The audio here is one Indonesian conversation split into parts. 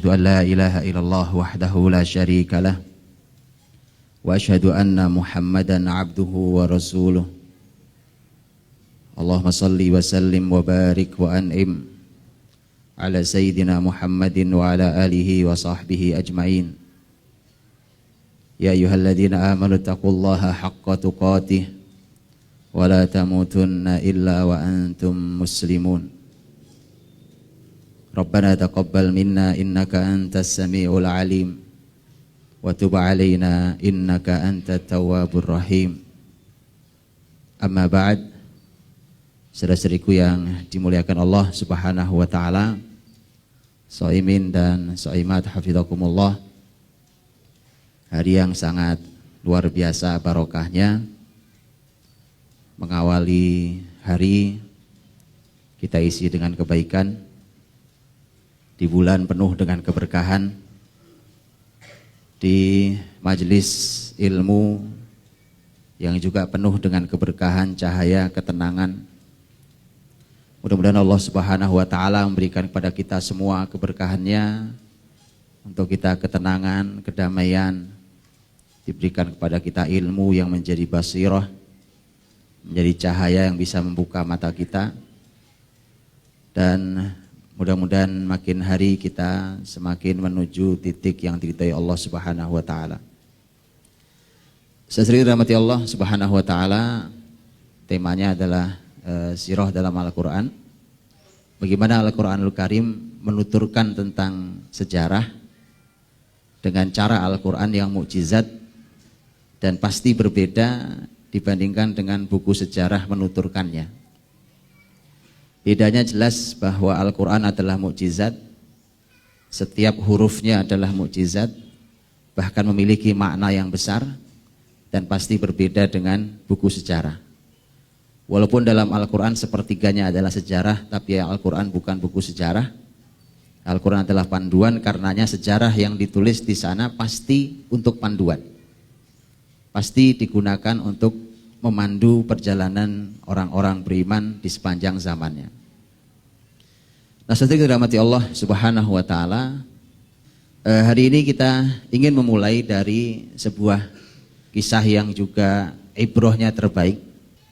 وأشهد أن لا إله إلا الله وحده لا شريك له وأشهد أن محمدا عبده ورسوله اللهم صل وسلم وبارك وأنعم على سيدنا محمد وعلى آله وصحبه أجمعين يا أيها الذين آمنوا اتقوا الله حق تقاته ولا تموتن إلا وأنتم مسلمون ربنا تقبل منا إنك أنت السميع العليم وتب علينا إنك أنت التواب الرحيم. Amma ba'd, saudara-saudariku yang dimuliakan Allah Subhanahu wa taala, shaimin dan shaimat hafizakumullah. Hari yang sangat luar biasa barokahnya, mengawali hari kita isi dengan kebaikan, di bulan penuh dengan keberkahan, di majelis ilmu yang juga penuh dengan keberkahan, cahaya, ketenangan. Mudah-mudahan Allah Subhanahu wa taala memberikan kepada kita semua keberkahannya, untuk kita ketenangan, kedamaian, diberikan kepada kita ilmu yang menjadi basirah, menjadi cahaya yang bisa membuka mata kita, dan mudah-mudahan makin hari kita semakin menuju titik yang diridhai Allah Subhanahu wa taala. Saudari rahmati Allah Subhanahu wa taala, temanya adalah sirah dalam Al-Qur'an. Bagaimana Al-Qur'anul Karim menuturkan tentang sejarah dengan cara Al-Qur'an yang mukjizat dan pasti berbeda dibandingkan dengan buku sejarah menuturkannya. Bedanya jelas bahwa Al-Quran adalah mukjizat, setiap hurufnya adalah mukjizat, bahkan memiliki makna yang besar dan pasti berbeda dengan buku sejarah. Walaupun dalam Al-Quran sepertiganya adalah sejarah, tapi Al-Quran bukan buku sejarah. Al-Quran adalah panduan, karenanya sejarah yang ditulis di sana pasti untuk panduan, pasti digunakan untuk memandu perjalanan orang-orang beriman di sepanjang zamannya. Nah, saudara dirahmati Allah Subhanahu wa taala, hari ini kita ingin memulai dari sebuah kisah yang juga ibrahnya terbaik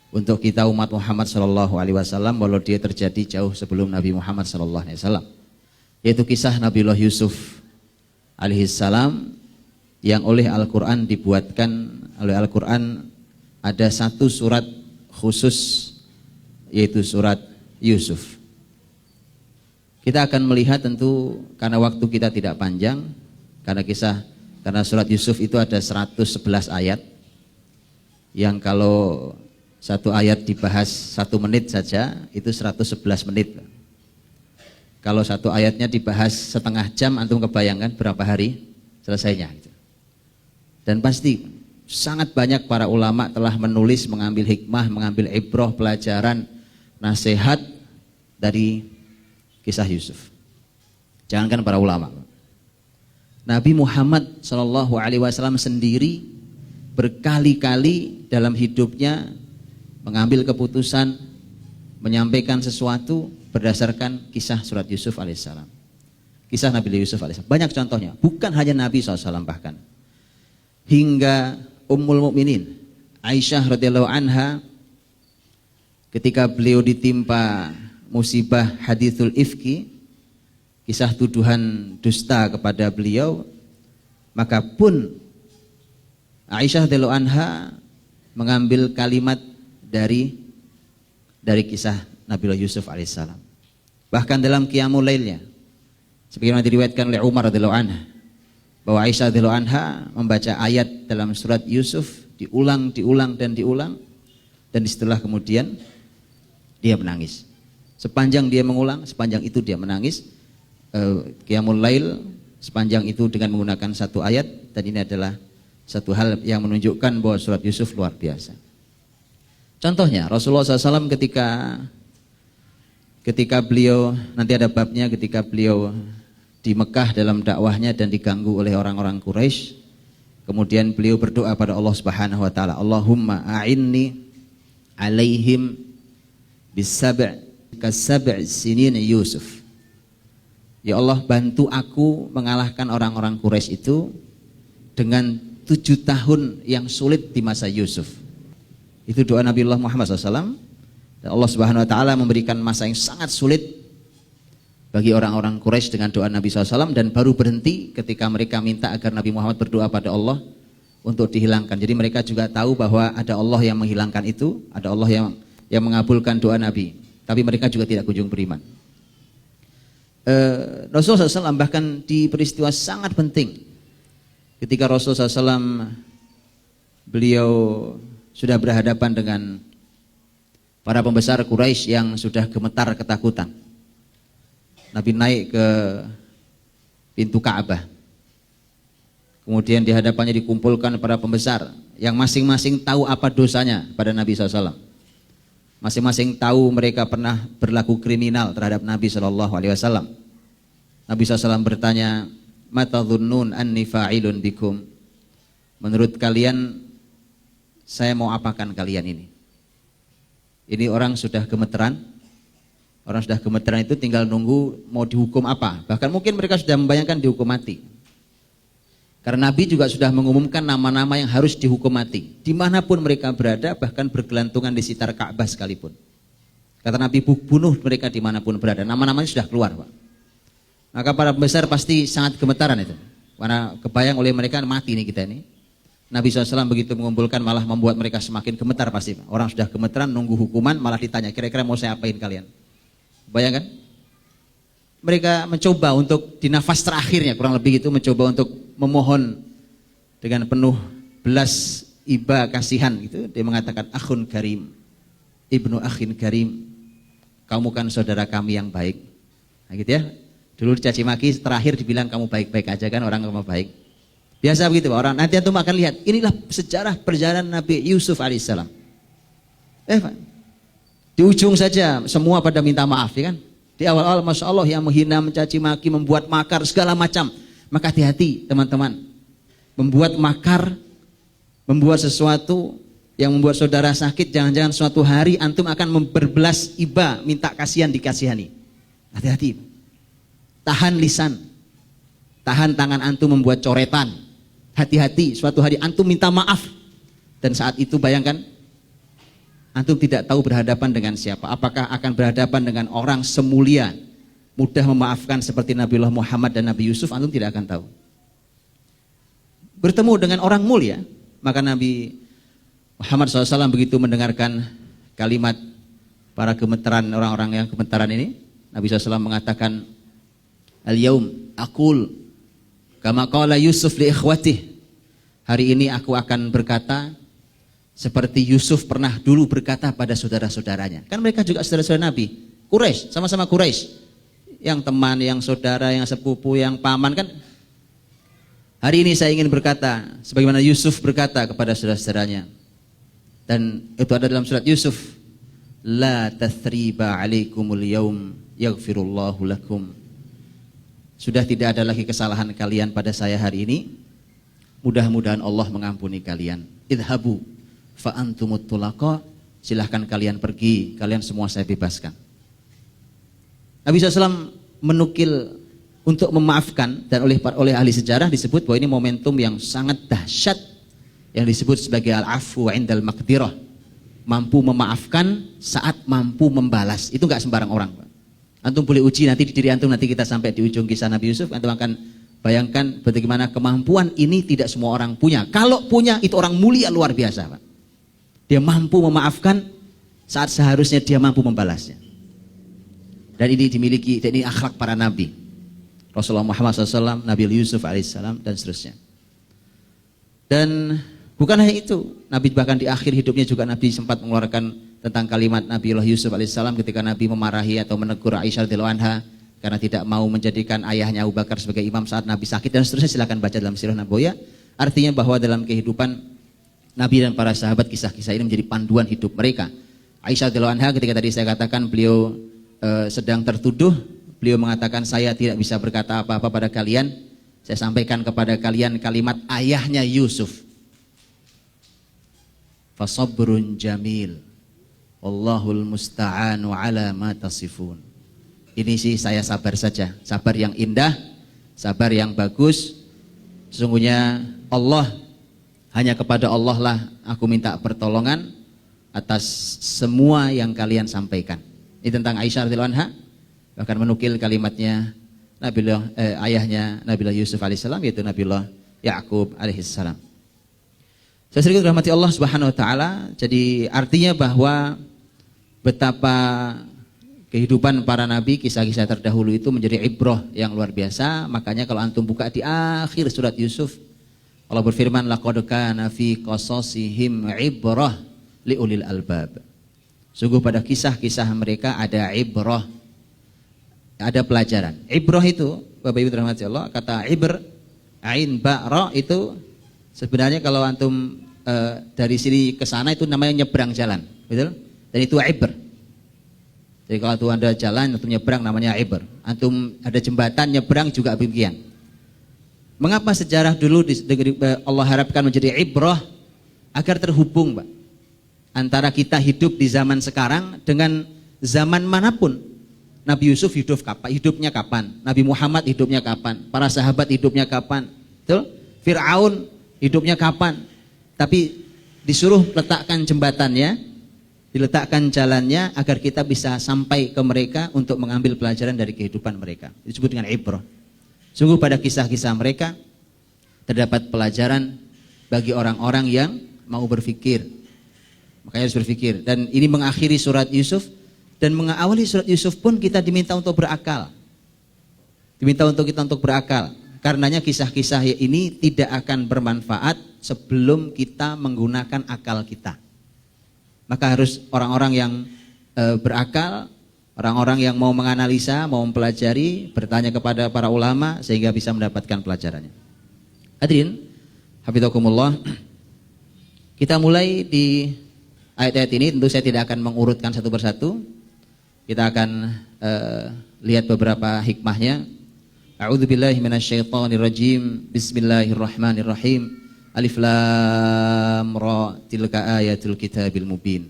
untuk kita umat Muhammad sallallahu alaihi wasallam, walau dia terjadi jauh sebelum Nabi Muhammad sallallahu alaihi wasallam, yaitu kisah Nabiullah Yusuf alaihissalam yang oleh Al-Qur'an dibuatkan oleh Al-Qur'an. Ada satu surat khusus, yaitu surat Yusuf. Kita akan melihat, tentu karena waktu kita tidak panjang, karena surat Yusuf itu ada 111 ayat, yang kalau satu ayat dibahas 1 menit saja itu 111 menit. Kalau satu ayatnya dibahas setengah jam, antum kebayangkan berapa hari selesainya. Dan pasti sangat banyak para ulama telah menulis, mengambil hikmah, mengambil ibrah, pelajaran, nasihat dari kisah Yusuf. Jangankan para ulama, Nabi Muhammad SAW sendiri berkali-kali dalam hidupnya mengambil keputusan, menyampaikan sesuatu berdasarkan kisah surat Yusuf alaihissalam. Kisah Nabi Yusuf alaihissalam banyak contohnya, bukan hanya Nabi SAW, bahkan hingga Ummul Mukminin Aisyah radhiyallahu anha, ketika beliau ditimpa musibah hadithul ifki, kisah tuduhan dusta kepada beliau, maka pun Aisyah radhiyallahu anha mengambil kalimat dari kisah Nabiullah Yusuf alaihissalam. Bahkan dalam qiyamul lailnya, sebagaimana diriwayatkan oleh Umar radhiyallahu anha, bahwa Aisyah radhiyallahu anha membaca ayat dalam surat Yusuf diulang dan setelah kemudian dia menangis. Sepanjang dia mengulang, sepanjang itu dia menangis. Qiyamul lail sepanjang itu dengan menggunakan satu ayat, dan ini adalah satu hal yang menunjukkan bahwa surat Yusuf luar biasa. Contohnya Rasulullah SAW ketika beliau, nanti ada babnya, ketika beliau di Mekah dalam dakwahnya dan diganggu oleh orang-orang Quraisy, kemudian beliau berdoa pada Allah Subhanahu wa taala, Allahumma a'inni alaihim bisab' kasab' sinin Yusuf. Ya Allah, bantu aku mengalahkan orang-orang Quraisy itu dengan 7 tahun yang sulit di masa Yusuf. Itu doa Nabiullah Muhammad SAW. Dan Allah Subhanahu Wa Taala memberikan masa yang sangat sulit bagi orang-orang Quraisy dengan doa Nabi SAW, dan baru berhenti ketika mereka minta agar Nabi Muhammad berdoa pada Allah untuk dihilangkan. Jadi mereka juga tahu bahwa ada Allah yang menghilangkan itu, ada Allah yang mengabulkan doa Nabi. Tapi mereka juga tidak kunjung beriman. Rasulullah SAW bahkan di peristiwa sangat penting ketika Rasulullah SAW beliau sudah berhadapan dengan para pembesar Quraisy yang sudah gemetar ketakutan. Nabi naik ke pintu Ka'bah. Kemudian di hadapannya dikumpulkan para pembesar yang masing-masing tahu apa dosanya pada Nabi SAW. Masing-masing tahu mereka pernah berlaku kriminal terhadap Nabi SAW. Nabi SAW bertanya, "Mata dhunnun anni fa'ilun bikum?" Menurut kalian, saya mau apakan kalian ini? Ini orang sudah gemeteran. Orang sudah gemeteran itu tinggal nunggu mau dihukum apa. Bahkan mungkin mereka sudah membayangkan dihukum mati. Karena Nabi juga sudah mengumumkan nama-nama yang harus dihukum mati. Dimanapun mereka berada, bahkan bergelantungan di sekitar Ka'bah sekalipun. Kata Nabi, bunuh mereka dimanapun berada. Nama-namanya sudah keluar, Pak. Maka para pembesar pasti sangat gemetaran itu. Karena kebayang oleh mereka, mati nih kita ini. Nabi SAW begitu mengumpulkan malah membuat mereka semakin gemetar pasti. Orang sudah gemeteran nunggu hukuman, malah ditanya, kira-kira mau saya apain kalian? Bayangkan? Mereka mencoba untuk di nafas terakhirnya kurang lebih itu mencoba untuk memohon dengan penuh belas iba kasihan gitu. Dia mengatakan, akhun karim, ibnu akhin karim, kamu kan saudara kami yang baik. Nah, gitu ya. Dulu dicaci maki, terakhir dibilang kamu baik-baik aja kan, orang kamu baik. Biasa begitu orang. Nanti antum akan lihat, inilah sejarah perjalanan Nabi Yusuf alaihissalam. Pak, di ujung saja semua pada minta maaf ya kan. Di awal-awal Masya Allah yang menghina, mencaci maki, membuat makar segala macam. Maka hati-hati teman-teman. Membuat makar, membuat sesuatu yang membuat saudara sakit, jangan-jangan suatu hari antum akan berbelas iba, minta kasihan dikasihani. Hati-hati. Tahan lisan. Tahan tangan antum membuat coretan. Hati-hati, suatu hari antum minta maaf. Dan saat itu bayangkan, antum tidak tahu berhadapan dengan siapa. Apakah akan berhadapan dengan orang semulia, mudah memaafkan seperti Nabiullah Muhammad dan Nabi Yusuf, antum tidak akan tahu. Bertemu dengan orang mulia, maka Nabi Muhammad SAW begitu mendengarkan kalimat para gemeteran, orang-orang yang gemetaran ini, Nabi SAW mengatakan, Al-yaum aqul kama qala Yusuf li ikhwatih. Hari ini aku akan berkata seperti Yusuf pernah dulu berkata pada saudara-saudaranya. Kan mereka juga saudara-saudara Nabi. Quraisy, sama-sama Quraisy. Yang teman, yang saudara, yang sepupu, yang paman kan. Hari ini saya ingin berkata sebagaimana Yusuf berkata kepada saudara-saudaranya. Dan itu ada dalam surat Yusuf. La tathriba alaikumul yaum yaghfirullahu lakum. Sudah tidak ada lagi kesalahan kalian pada saya hari ini. Mudah-mudahan Allah mengampuni kalian. Idhabu fa antumut tulaqa, silahkan kalian pergi, kalian semua saya bebaskan. Nabi SAW menukil untuk memaafkan, dan oleh ahli sejarah disebut bahwa ini momentum yang sangat dahsyat yang disebut sebagai al-afu indal maqdirah, mampu memaafkan saat mampu membalas. Itu enggak sembarang orang, Pak. Antum boleh uji nanti di diri antum, nanti kita sampai di ujung kisah Nabi Yusuf, antum akan bayangkan bagaimana kemampuan ini tidak semua orang punya. Kalau punya itu orang mulia luar biasa, Pak. Dia mampu memaafkan saat seharusnya dia mampu membalasnya. Dan ini dimiliki, dan ini akhlak para nabi. Rasulullah Muhammad SAW, Nabi Yusuf alaihissalam, dan seterusnya. Dan bukan hanya itu, Nabi bahkan di akhir hidupnya juga Nabi sempat mengeluarkan tentang kalimat Nabi Yusuf alaihissalam ketika Nabi memarahi atau menegur Aisyah radhiyallahu anha karena tidak mau menjadikan ayahnya Abu Bakar sebagai imam saat Nabi sakit, dan seterusnya. Silakan baca dalam sirah Nabawiyah. Artinya bahwa dalam kehidupan Nabi dan para sahabat, kisah-kisah ini menjadi panduan hidup mereka. Aisyah radhiyallahu anha ketika tadi saya katakan beliau sedang tertuduh, beliau mengatakan, saya tidak bisa berkata apa-apa pada kalian. Saya sampaikan kepada kalian kalimat ayahnya Yusuf. Fasabrun jamil, Wallahul musta'anu ala ma tasifun. ini sih saya sabar saja, sabar yang indah, sabar yang bagus. Sesungguhnya Allah, hanya kepada Allah lah aku minta pertolongan atas semua yang kalian sampaikan. Ini tentang Aisyah radhiyallahu anha, bahkan menukil kalimatnya ayahnya Nabiullah Yusuf alaihissalam, yaitu Nabiullah Ya'qub alaihissalam. Saya sedikit rahmati Allah subhanahu wa ta'ala. Jadi artinya bahwa betapa kehidupan para nabi, kisah-kisah terdahulu itu menjadi ibrah yang luar biasa. Makanya kalau antum buka di akhir surat Yusuf, Allah berfirman, laqad kana fi qasasihim ibrah liulil albab. Sungguh pada kisah-kisah mereka ada ibrah, ada pelajaran. Ibrah itu, Bapak Ibu dirahmati Allah, kata ibr, ain ba ra itu sebenarnya kalau antum dari sini ke sana itu namanya nyebrang jalan, betul? Dan itu ibr. Jadi kalau tuh ada jalan antum nyebrang namanya ibr. Antum ada jembatan nyebrang juga demikian. Mengapa sejarah dulu Allah harapkan menjadi ibrah? Agar terhubung, Pak, antara kita hidup di zaman sekarang dengan zaman manapun. Nabi Yusuf hidupnya kapan? Nabi Muhammad hidupnya kapan? Para sahabat hidupnya kapan? Betul? Fir'aun hidupnya kapan? Tapi disuruh letakkan jembatannya, diletakkan jalannya agar kita bisa sampai ke mereka untuk mengambil pelajaran dari kehidupan mereka. Disebut dengan ibrah. Sungguh pada kisah-kisah mereka terdapat pelajaran bagi orang-orang yang mau berpikir. Makanya harus berpikir. Dan ini mengakhiri surat Yusuf, dan mengawali surat Yusuf pun kita diminta untuk berakal. Diminta untuk kita untuk berakal. Karenanya kisah-kisah ini tidak akan bermanfaat sebelum kita menggunakan akal kita. Maka harus orang-orang yang berakal, orang-orang yang mau menganalisa, mau mempelajari, bertanya kepada para ulama sehingga bisa mendapatkan pelajarannya. Hadirin, hafizakumullah. Kita mulai di ayat-ayat ini, tentu saya tidak akan mengurutkan satu persatu. Kita akan lihat beberapa hikmahnya. A'udzubillahi minasyaitonirrajim. Bismillahirrahmanirrahim. Alif lam ra, tilka ayatul kitabil mubin.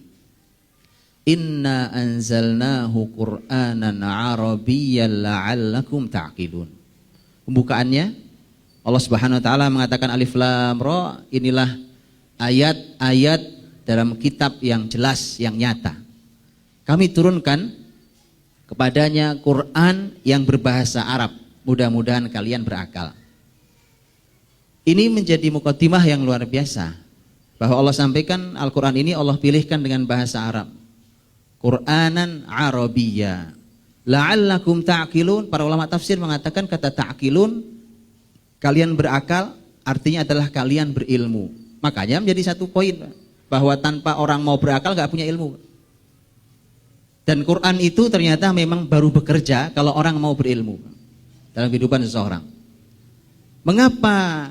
Inna anzalnahu Qur'anan Arabiyyan la'allakum ta'qilun. Pembukaannya Allah Subhanahu wa taala mengatakan alif lam ra, inilah ayat-ayat dalam kitab yang jelas, yang nyata. Kami turunkan kepadanya Quran yang berbahasa Arab. Mudah-mudahan kalian berakal. Ini menjadi mukaddimah yang luar biasa, bahwa Allah sampaikan Al-Quran ini Allah pilihkan dengan bahasa Arab. Qur'anan Arabiyya la'allakum ta'qilun. Para ulama tafsir mengatakan kata ta'qilun, kalian berakal, artinya adalah kalian berilmu. Makanya menjadi satu poin, bahwa tanpa orang mau berakal gak punya ilmu. Dan Quran itu ternyata memang baru bekerja kalau orang mau berilmu dalam kehidupan seseorang. Mengapa?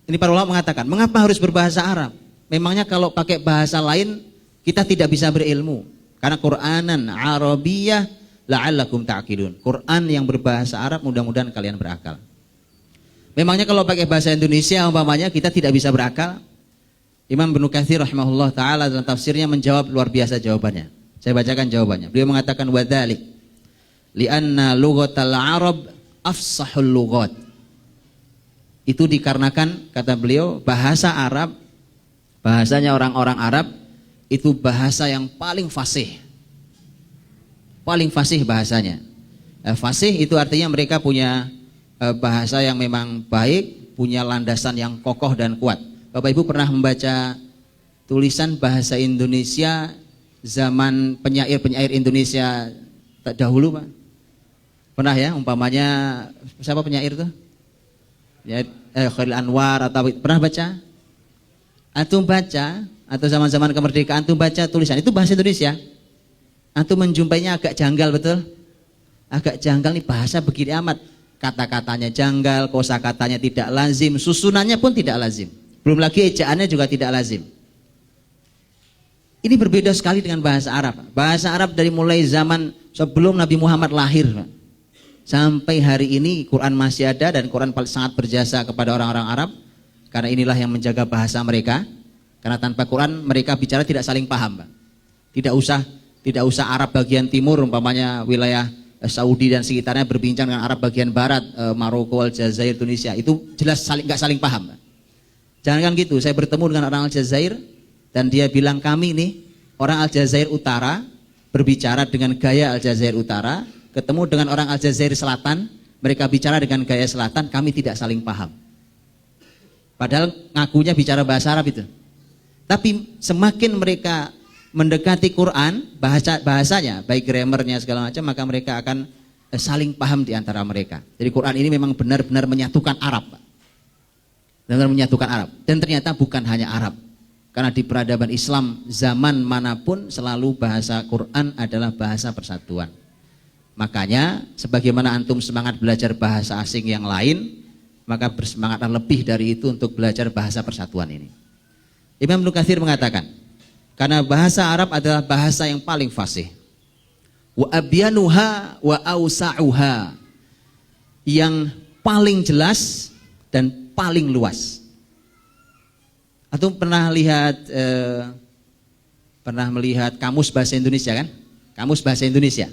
Ini para ulama mengatakan, mengapa harus berbahasa Arab? Memangnya kalau pakai bahasa lain kita tidak bisa berilmu. Karena Qur'anan Arabiyyah la'allakum ta'qilun. Quran yang berbahasa Arab, mudah-mudahan kalian berakal. Memangnya kalau pakai bahasa Indonesia umpamanya kita tidak bisa berakal? Imam Ibnu Katsir rahimahullah taala dalam tafsirnya menjawab luar biasa jawabannya. Saya bacakan jawabannya. Beliau mengatakan wadzalik li'anna lughatal Arab afsahul lughat. Itu dikarenakan, kata beliau, bahasa Arab, bahasanya orang-orang Arab itu bahasa yang paling fasih. Paling fasih bahasanya. Fasih itu artinya mereka punya bahasa yang memang baik, punya landasan yang kokoh dan kuat. Bapak Ibu pernah membaca tulisan bahasa Indonesia zaman penyair-penyair Indonesia dahulu, Pak? Pernah ya, umpamanya siapa penyair tuh? Ya, Khairil Anwar atau pernah baca? Antum baca atau zaman-zaman kemerdekaan antum baca tulisan itu bahasa Indonesia. Antum menjumpainya agak janggal, betul? Agak janggal nih, bahasa begini amat. Kata-katanya janggal, kosakatanya tidak lazim, susunannya pun tidak lazim. Belum lagi ejaannya juga tidak lazim. Ini berbeda sekali dengan bahasa Arab. Bahasa Arab dari mulai zaman sebelum Nabi Muhammad lahir, Pak, sampai hari ini Quran masih ada, dan Quran sangat berjasa kepada orang-orang Arab karena inilah yang menjaga bahasa mereka. Karena tanpa Quran mereka bicara tidak saling paham, Pak. Tidak usah Arab bagian timur umpamanya wilayah Saudi dan sekitarnya berbincang dengan Arab bagian barat, Maroko, Aljazair, Tunisia, itu jelas nggak saling paham. Jangan gitu, saya bertemu dengan orang Aljazair dan dia bilang kami nih orang Aljazair Utara berbicara dengan gaya Aljazair Utara, ketemu dengan orang Aljazair Selatan, mereka bicara dengan gaya Selatan, kami tidak saling paham. Padahal ngakunya bicara bahasa Arab itu. Tapi semakin mereka mendekati Quran, bahasanya, baik grammarnya segala macam, maka mereka akan saling paham di antara mereka. Jadi Quran ini memang benar-benar menyatukan Arab, Pak. Benar-benar menyatukan Arab. Dan ternyata bukan hanya Arab. Karena di peradaban Islam zaman manapun selalu bahasa Quran adalah bahasa persatuan. Makanya sebagaimana antum semangat belajar bahasa asing yang lain, maka bersemangatlah lebih dari itu untuk belajar bahasa persatuan ini. Imam Ibnu Katsir mengatakan, karena bahasa Arab adalah bahasa yang paling fasih. Wa abyanuha wa awsa'uha, yang paling jelas dan paling luas. Atau pernah melihat kamus bahasa Indonesia kan? Kamus bahasa Indonesia.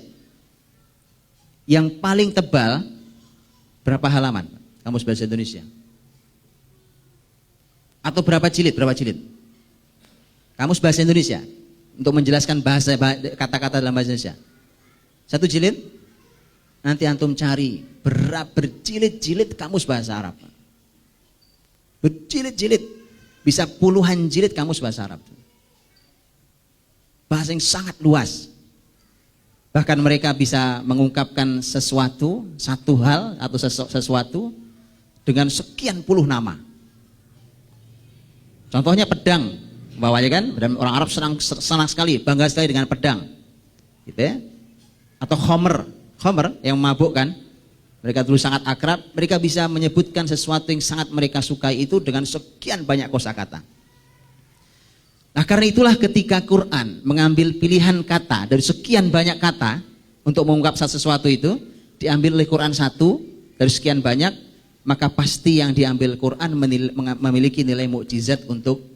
Yang paling tebal berapa halaman? Kamus bahasa Indonesia. Atau berapa jilid? Kamus bahasa Indonesia untuk menjelaskan bahasa kata-kata dalam bahasa Indonesia. 1 jilid. Nanti antum cari berjilid-jilid kamus bahasa Arab. Berjilid-jilid. Bisa puluhan jilid kamus bahasa Arab. Bahasa yang sangat luas. Bahkan mereka bisa mengungkapkan sesuatu, satu hal atau sesuatu dengan sekian puluh nama. Contohnya pedang, bawahnya kan, dan orang Arab senang sekali, bangga sekali dengan pedang, gitu ya. Atau khomer yang mabuk kan, mereka dulu sangat akrab, mereka bisa menyebutkan sesuatu yang sangat mereka sukai itu dengan sekian banyak kosakata. Nah karena itulah ketika Quran mengambil pilihan kata dari sekian banyak kata untuk mengungkap sesuatu itu, diambil oleh Quran satu dari sekian banyak, maka pasti yang diambil Quran memiliki nilai mukjizat untuk